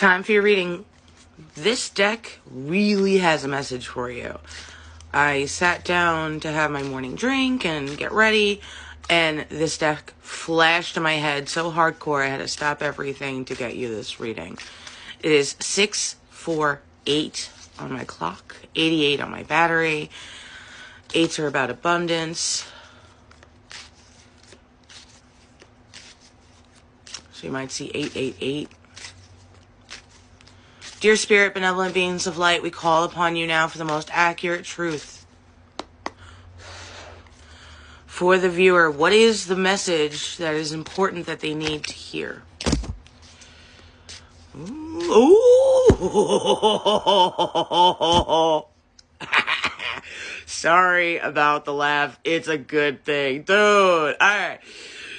Time for your reading. This deck really has a message for you. I sat down to have my morning drink and get ready, and this deck flashed in my head so hardcore I had to stop everything to get you this reading. It is 648 on my clock, 88 on my battery. 8s are about abundance. So you might see 888. Dear Spirit, benevolent beings of light, we call upon you now for the most accurate truth. For the viewer, what is the message that is important that they need to hear? Ooh. Sorry about the laugh. It's a good thing. Dude. Alright.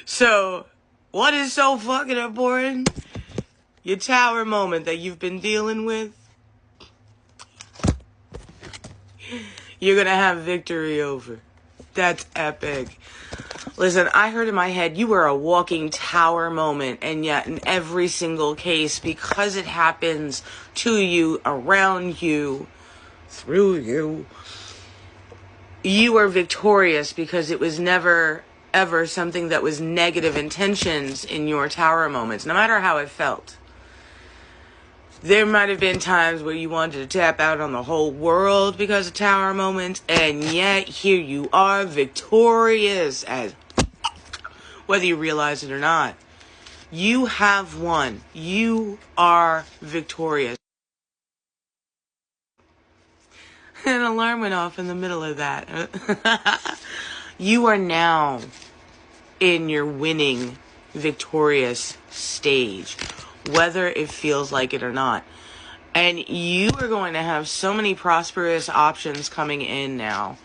So, what is so fucking important? Your tower moment that you've been dealing with. You're gonna have victory over. That's epic. Listen, I heard in my head you were a walking tower moment, and yet in every single case, because it happens to you, around you, through you, you are victorious because it was never, ever something that was negative intentions in your tower moments, no matter how it felt. There might have been times where you wanted to tap out on the whole world because of tower moments, and yet here you are victorious, as whether you realize it or not. You have won. You are victorious. An alarm went off in the middle of that. You are now in your winning, victorious stage, whether it feels like it or not. And you are going to have so many prosperous options coming in now.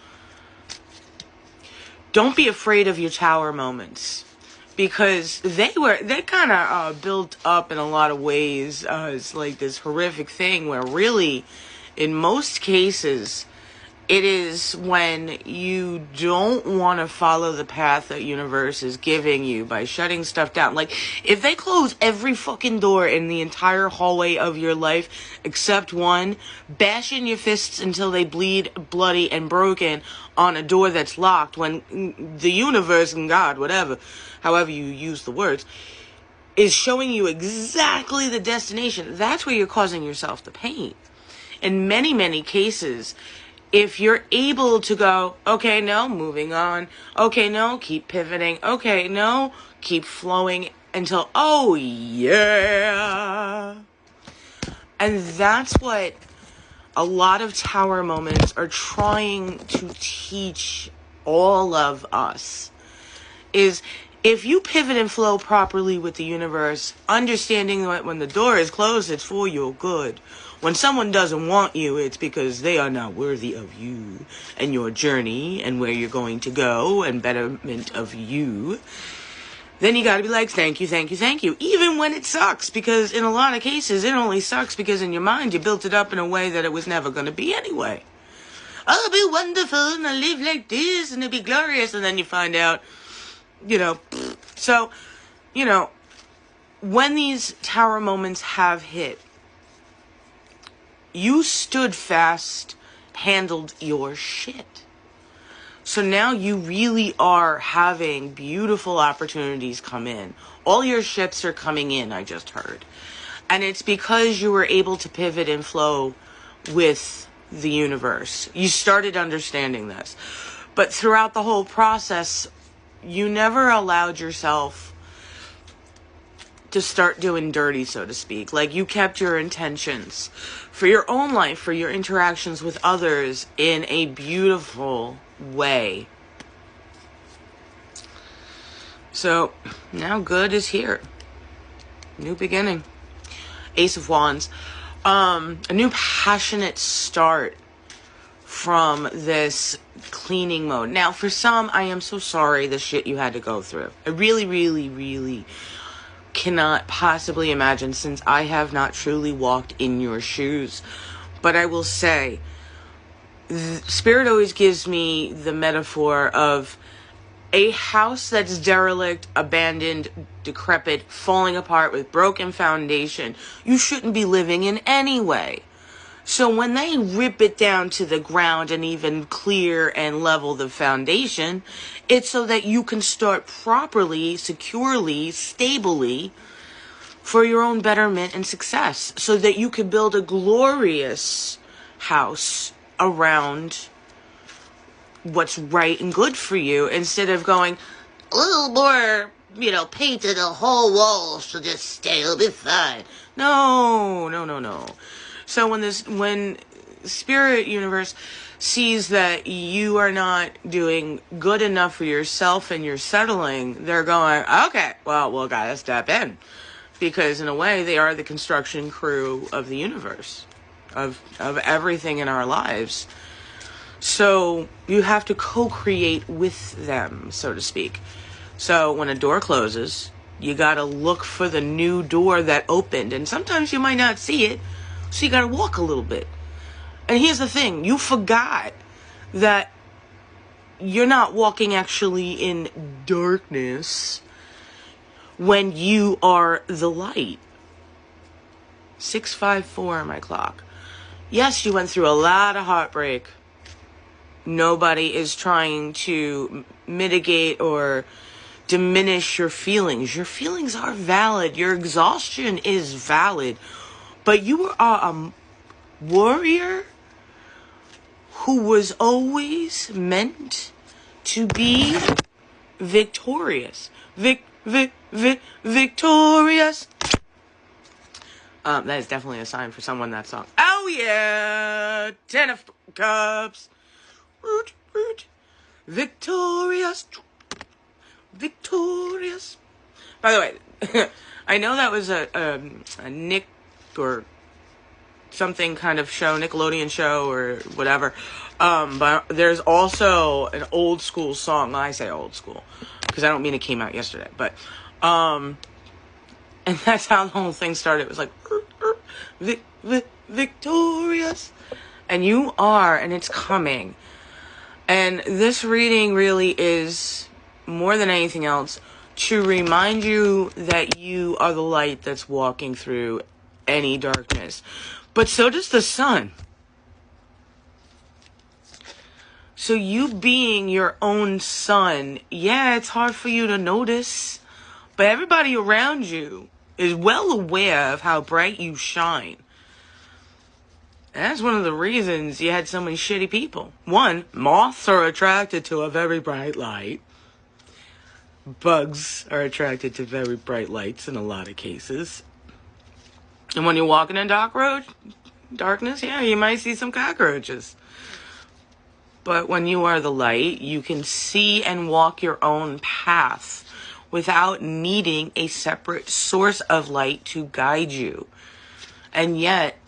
Don't be afraid of your tower moments, because they kind of built up in a lot of ways as like this horrific thing where really, in most cases, it is when you don't want to follow the path that universe is giving you by shutting stuff down. Like, if they close every fucking door in the entire hallway of your life except one, bash in your fists until they bleed bloody and broken on a door that's locked, when the universe and God, whatever, however you use the words, is showing you exactly the destination, that's where you're causing yourself the pain. In many, many cases, if you're able to go, okay, no, moving on. Okay, no, keep pivoting. Okay, no, keep flowing until, oh, yeah. And that's what a lot of tower moments are trying to teach all of us. Is if you pivot and flow properly with the universe, understanding that when the door is closed, it's for your good. When someone doesn't want you, it's because they are not worthy of you and your journey and where you're going to go and betterment of you. Then you gotta be like, thank you, thank you, thank you. Even when it sucks, because in a lot of cases, it only sucks because in your mind, you built it up in a way that it was never gonna be anyway. I'll be wonderful and I'll live like this and it'll be glorious. And then you find out, so, when these tower moments have hit, you stood fast, handled your shit. So now you really are having beautiful opportunities come in. All your ships are coming in, I just heard. And it's because you were able to pivot and flow with the universe. You started understanding this. But throughout the whole process, you never allowed yourself to start doing dirty, so to speak. Like, you kept your intentions for your own life, for your interactions with others in a beautiful way. So now good is here. New beginning. Ace of Wands. A new passionate start from this cleaning mode. Now, for some, I am so sorry the shit you had to go through. I really, really, really cannot possibly imagine, since I have not truly walked in your shoes. But I will say, Spirit always gives me the metaphor of A house that's derelict, abandoned, decrepit, falling apart with broken foundation, you shouldn't be living in anyway. So when they rip it down to the ground and even clear and level the foundation, it's so that you can start properly, securely, stably for your own betterment and success, so that you can build a glorious house around what's right and good for you, instead of going a little more, paint to the whole wall should just stay, it'll be fine. No. So when Spirit Universe sees that you are not doing good enough for yourself and you're settling, they're going, okay, well, we'll gotta step in. Because in a way, they are the construction crew of the universe, of everything in our lives. So you have to co-create with them, so to speak. So when a door closes, you got to look for the new door that opened. And sometimes you might not see it, so you got to walk a little bit. And here's the thing. You forgot that you're not walking actually in darkness when you are the light. 6:54 on my clock. Yes, you went through a lot of heartbreak. Nobody is trying to mitigate or diminish your feelings. Your feelings are valid. Your exhaustion is valid. But you are a warrior who was always meant to be victorious. Victorious. That is definitely a sign for someone, that song. Oh yeah! 10 of Cups. Victorious. Victorious. By the way, I know that was a Nick or something kind of show, Nickelodeon show or whatever. But there's also an old school song. I say old school because I don't mean it came out yesterday, but and that's how the whole thing started. It was like victorious, and you are, and it's coming. And this reading really is, more than anything else, to remind you that you are the light that's walking through any darkness. But so does the sun. So you being your own sun, yeah, it's hard for you to notice, but everybody around you is well aware of how bright you shine. And that's one of the reasons you had so many shitty people. One, moths are attracted to a very bright light. Bugs are attracted to very bright lights in a lot of cases. And when you're walking in darkness, yeah, you might see some cockroaches. But when you are the light, you can see and walk your own path without needing a separate source of light to guide you. And yet,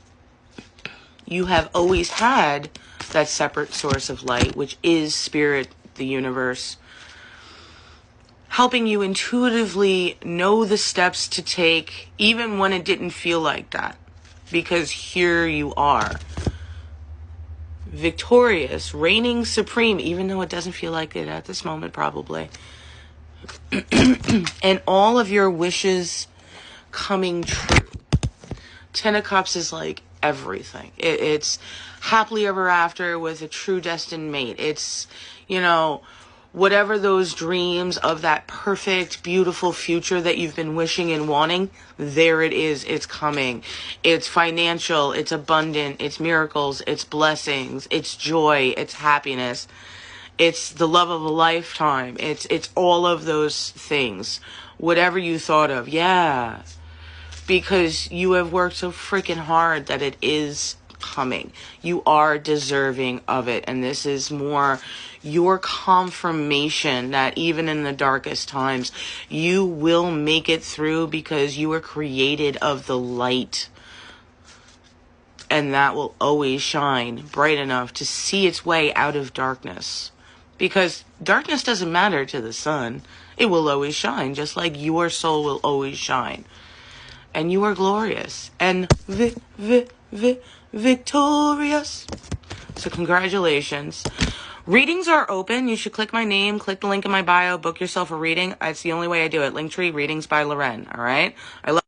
you have always had that separate source of light, which is Spirit, the universe, helping you intuitively know the steps to take, even when it didn't feel like that. Because here you are, victorious, reigning supreme, even though it doesn't feel like it at this moment, probably. And all of your wishes coming true. 10 of Cups is like everything. It's happily ever after with a true destined mate. It's, whatever those dreams of that perfect, beautiful future that you've been wishing and wanting, there it is. It's coming. It's financial. It's abundant. It's miracles. It's blessings. It's joy. It's happiness. It's the love of a lifetime. It's all of those things. Whatever you thought of. Yeah. Because you have worked so freaking hard that it is coming. You are deserving of it. And this is more your confirmation that even in the darkest times, you will make it through because you are created of the light. And that will always shine bright enough to see its way out of darkness. Because darkness doesn't matter to the sun. It will always shine, just like your soul will always shine. And you are glorious and victorious. So congratulations. Readings are open. You should click my name, click the link in my bio, book yourself a reading. It's the only way I do it. Linktree, readings by LOREN. All right. I love